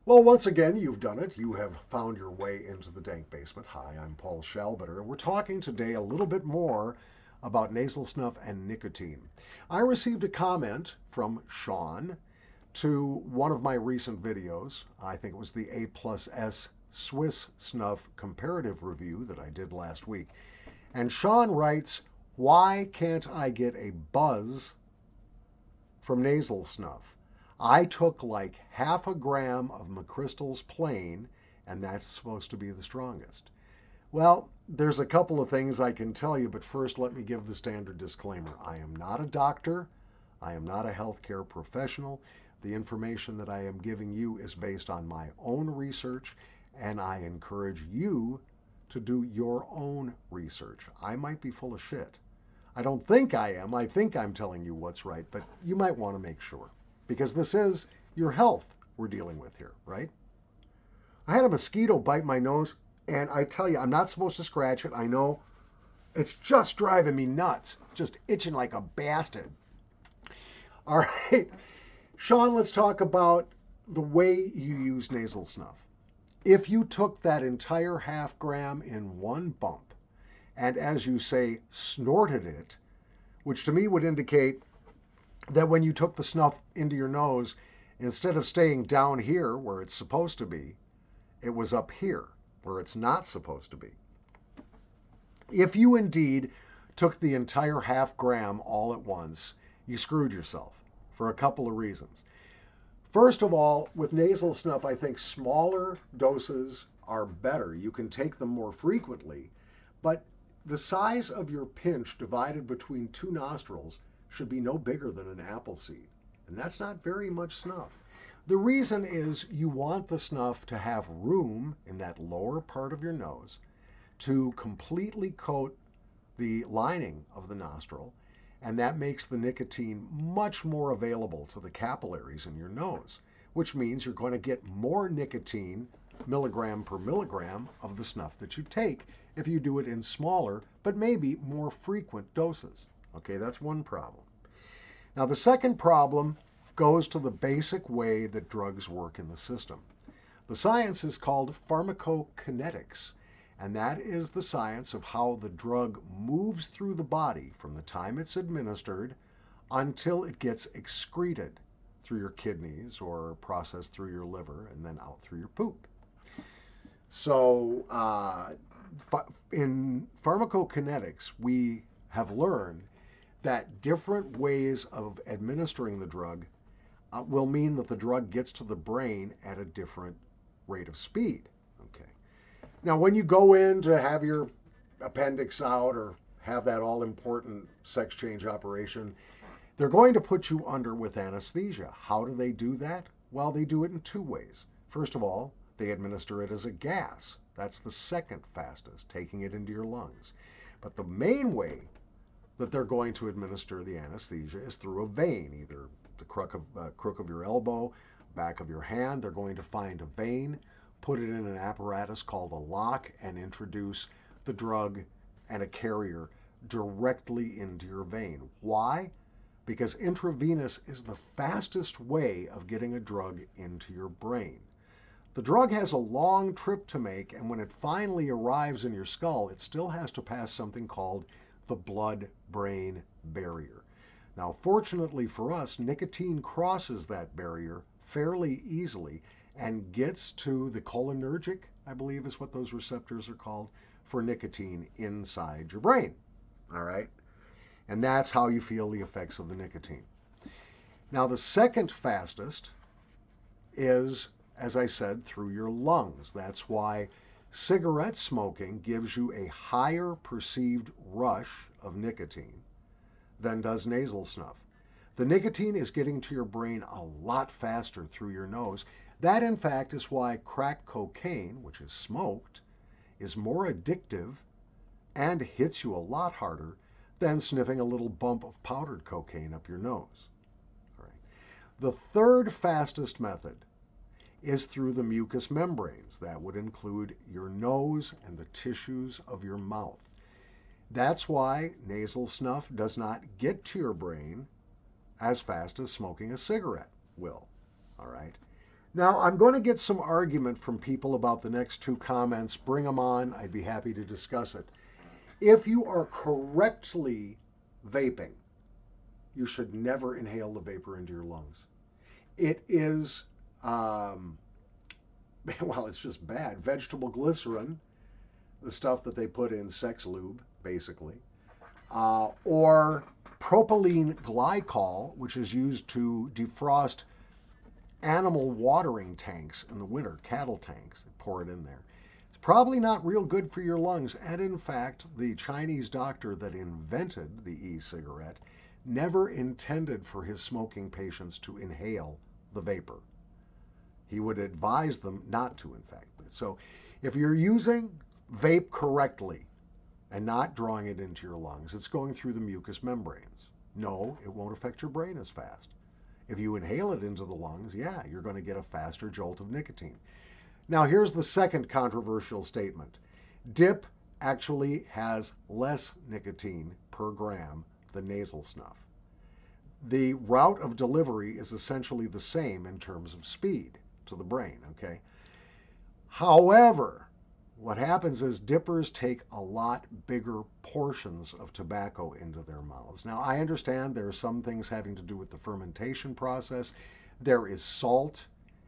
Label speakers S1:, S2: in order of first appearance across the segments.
S1: Well, once again, you've done it. You have found your way into the dank basement. Hi, I'm Paul Shalbetter, and we're talking today a little bit more about nasal snuff and nicotine. I received a comment from Sean to one of my recent videos. I think it was the A plus S Swiss snuff comparative review that I did last week. And Sean writes, why can't I get a buzz from nasal snuff? I took like half a gram of McChrystal's plain, and that's supposed to be the strongest. Well, there's a couple of things I can tell you, but first let me give the standard disclaimer. I am not a doctor. I am not a healthcare professional. The information that I am giving you is based on my own research, and I encourage you to do your own research. I might be full of shit. I don't think I am. I think I'm telling you what's right, but you might want to make sure because this is your health we're dealing with here, right? I had a mosquito bite my nose, and I tell you, I'm not supposed to scratch it. I know it's just driving me nuts, just itching like a bastard. All right, Sean, let's talk about the way you use nasal snuff. If you took that entire half gram in one bump, and as you say, snorted it, which to me would indicate that when you took the snuff into your nose, instead of staying down here where it's supposed to be, it was up here where it's not supposed to be. If you indeed took the entire half gram all at once, you screwed yourself for a couple of reasons. First of all, with nasal snuff, I think smaller doses are better. You can take them more frequently, but the size of your pinch divided between two nostrils should be no bigger than an apple seed. And that's not very much snuff. The reason is you want the snuff to have room in that lower part of your nose to completely coat the lining of the nostril, and that makes the nicotine much more available to the capillaries in your nose, which means you're going to get more nicotine milligram per milligram of the snuff that you take if you do it in smaller but maybe more frequent doses. Okay, that's one problem. Now, the second problem goes to the basic way that drugs work in the system. The science is called pharmacokinetics, and that is the science of how the drug moves through the body from the time it's administered until it gets excreted through your kidneys or processed through your liver and then out through your poop. So in pharmacokinetics, we have learned that different ways of administering the drug will mean that the drug gets to the brain at a different rate of speed. Okay. Now, when you go in to have your appendix out or have that all important sex change operation, they're going to put you under with anesthesia. How do they do that? Well, they do it in two ways. First of all, they administer it as a gas. That's the second fastest, taking it into your lungs. But the main way that they're going to administer the anesthesia is through a vein, either the crook of your elbow, back of your hand. They're going to find a vein, put it in an apparatus called a lock, and introduce the drug and a carrier directly into your vein. Why? Because intravenous is the fastest way of getting a drug into your brain. The drug has a long trip to make, and when it finally arrives in your skull, it still has to pass something called the blood-brain barrier. Now, fortunately for us, nicotine crosses that barrier fairly easily and gets to the cholinergic, I believe is what those receptors are called, for nicotine inside your brain. All right? And that's how you feel the effects of the nicotine. Now, the second fastest is, as I said, through your lungs. That's why cigarette smoking gives you a higher perceived rush of nicotine than does nasal snuff. The nicotine is getting to your brain a lot faster through your nose. That, in fact, is why crack cocaine, which is smoked, is more addictive and hits you a lot harder than sniffing a little bump of powdered cocaine up your nose. All right. The third fastest method is through the mucous membranes. That would include your nose and the tissues of your mouth. That's why nasal snuff does not get to your brain as fast as smoking a cigarette will. All right. Now, I'm going to get some argument from people about the next two comments. Bring them on. I'd be happy to discuss it. If you are correctly vaping, you should never inhale the vapor into your lungs. It is, well, it's just bad. Vegetable glycerin, the stuff that they put in sex lube, basically, or propylene glycol, which is used to defrost animal watering tanks in the winter, cattle tanks. They pour it in there. It's probably not real good for your lungs. And in fact, the Chinese doctor that invented the e-cigarette never intended for his smoking patients to inhale the vapor. He would advise them not to, in fact. So if you're using vape correctly and not drawing it into your lungs, it's going through the mucous membranes. No, it won't affect your brain as fast. If you inhale it into the lungs, yeah, you're going to get a faster jolt of nicotine. Now, here's the second controversial statement. Dip actually has less nicotine per gram than nasal snuff. The route of delivery is essentially the same in terms of speed to the brain, okay? However, what happens is dippers take a lot bigger portions of tobacco into their mouths. Now, I understand there are some things having to do with the fermentation process. There is salt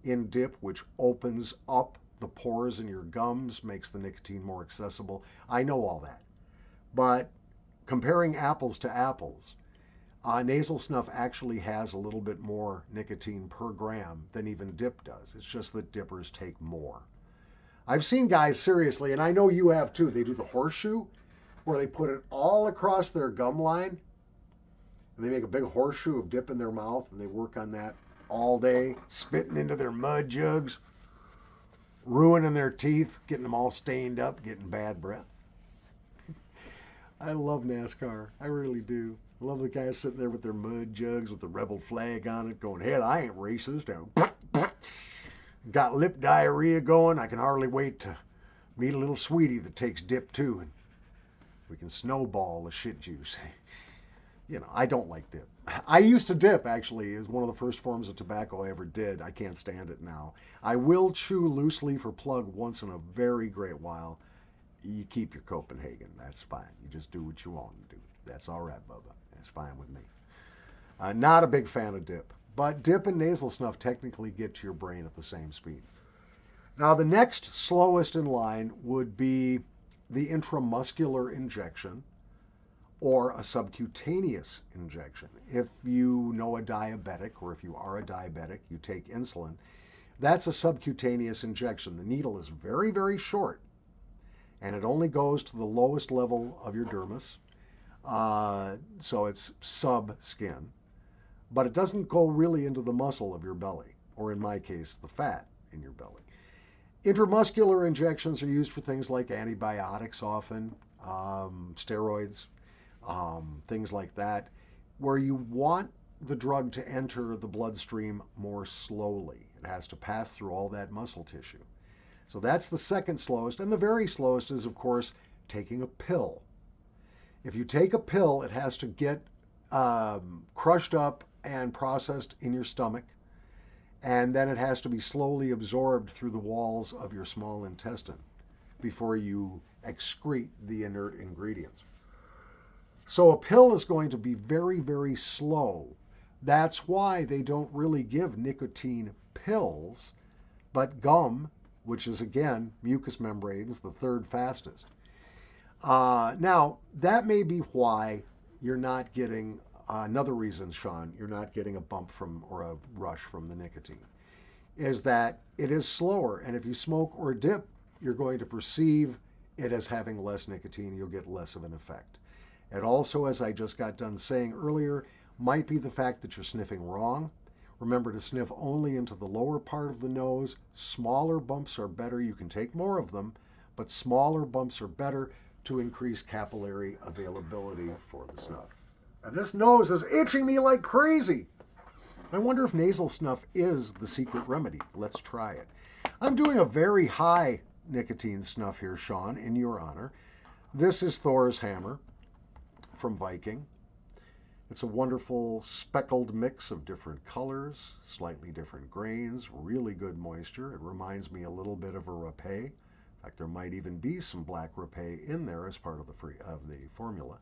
S1: in dip, which opens up the pores in your gums, makes the nicotine more accessible. I know all that. But comparing apples to apples, nasal snuff actually has a little bit more nicotine per gram than even dip does. It's just that dippers take more. I've seen guys, seriously, and I know you have too, they do the horseshoe, where they put it all across their gum line, and they make a big horseshoe of dip in their mouth, and they work on that all day, spitting into their mud jugs, ruining their teeth, getting them all stained up, getting bad breath. I love NASCAR. I really do. I love the guys sitting there with their mud jugs with the rebel flag on it, going, hell, I ain't racist. Got lip diarrhea going. I can hardly wait to meet a little sweetie that takes dip too, and we can snowball the shit juice. You know, I don't like dip. I used to dip, actually. It was one of the first forms of tobacco I ever did. I can't stand it now. I will chew loose leaf or plug once in a very great while. You keep your Copenhagen. That's fine. You just do what you want to do. That's all right, Bubba. That's fine with me. Not a big fan of dip. But dip and nasal snuff technically get to your brain at the same speed. Now, the next slowest in line would be the intramuscular injection or a subcutaneous injection. If you know a diabetic, or if you are a diabetic, you take insulin, that's a subcutaneous injection. The needle is very, very short, and it only goes to the lowest level of your dermis, so it's sub-skin. But it doesn't go really into the muscle of your belly, or in my case, the fat in your belly. Intramuscular injections are used for things like antibiotics often, steroids, things like that, where you want the drug to enter the bloodstream more slowly. It has to pass through all that muscle tissue. So that's the second slowest, and the very slowest is, of course, taking a pill. If you take a pill, it has to get crushed up and processed in your stomach, and then it has to be slowly absorbed through the walls of your small intestine before you excrete the inert ingredients. So a pill is going to be very, very slow. That's why they don't really give nicotine pills, but gum, which is, again, mucous membranes, the third fastest. Now, that may be why you're not getting another reason, Sean, you're not getting a bump from or a rush from the nicotine, is that it is slower. And if you smoke or dip, you're going to perceive it as having less nicotine. You'll get less of an effect. It also, as I just got done saying earlier, might be the fact that you're sniffing wrong. Remember to sniff only into the lower part of the nose. Smaller bumps are better. You can take more of them, but smaller bumps are better to increase capillary availability for the snuff. And this nose is itching me like crazy. I wonder if nasal snuff is the secret remedy. Let's try it. I'm doing a very high nicotine snuff here, Sean, in your honor. This is Thor's hammer from Viking. It's a wonderful speckled mix of different colors, slightly different grains, really good moisture. It reminds me a little bit of a râpé. In fact, there might even be some black râpé in there as part of the formula.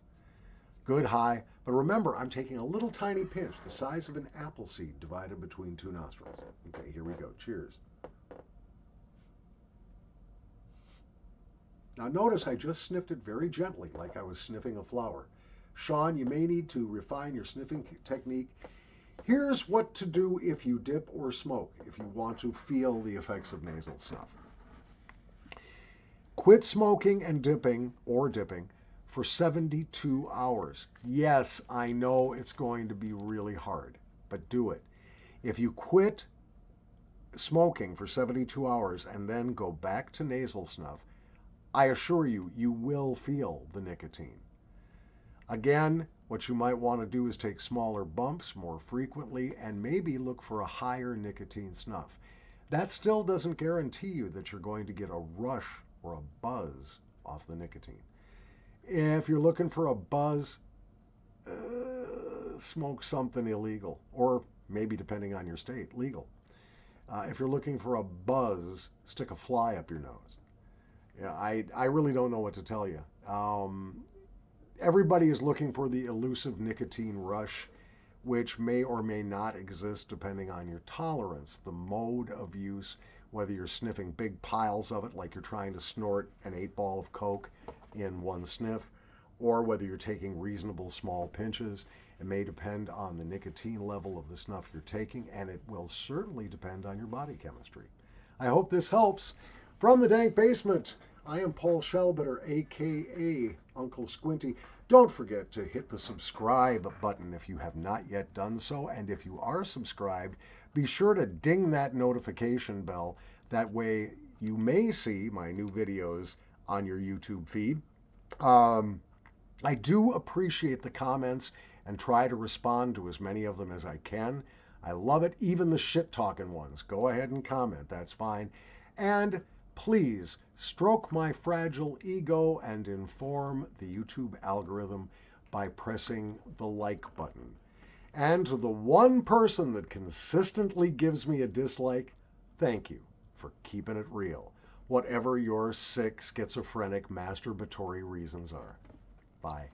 S1: Good high, but remember, I'm taking a little tiny pinch, the size of an apple seed divided between two nostrils. Okay, here we go. Cheers. Now notice I just sniffed it very gently, like I was sniffing a flower. Sean, you may need to refine your sniffing technique. Here's what to do if you dip or smoke, if you want to feel the effects of nasal snuff. Quit smoking and dipping, for 72 hours. Yes, I know it's going to be really hard, but do it. If you quit smoking for 72 hours and then go back to nasal snuff, I assure you, you will feel the nicotine. Again, what you might want to do is take smaller bumps more frequently and maybe look for a higher nicotine snuff. That still doesn't guarantee you that you're going to get a rush or a buzz off the nicotine. If you're looking for a buzz, smoke something illegal, or maybe depending on your state, legal. If you're looking for a buzz, stick a fly up your nose. Yeah, I really don't know what to tell you. Everybody is looking for the elusive nicotine rush, which may or may not exist depending on your tolerance, the mode of use, whether you're sniffing big piles of it like you're trying to snort an 8-ball of Coke in one sniff, or whether you're taking reasonable small pinches. It may depend on the nicotine level of the snuff you're taking, and it will certainly depend on your body chemistry. I hope this helps. From the dank basement, I am Paul Shellbitter, aka Uncle Squinty. Don't forget to hit the subscribe button if you have not yet done so, and if you are subscribed, be sure to ding that notification bell. That way you may see my new videos on your YouTube feed. I do appreciate the comments and try to respond to as many of them as I can. I love it, even the shit-talking ones. Go ahead and comment, that's fine. And please stroke my fragile ego and inform the YouTube algorithm by pressing the like button. And to the one person that consistently gives me a dislike, thank you for keeping it real, whatever your sick, schizophrenic, masturbatory reasons are. Bye.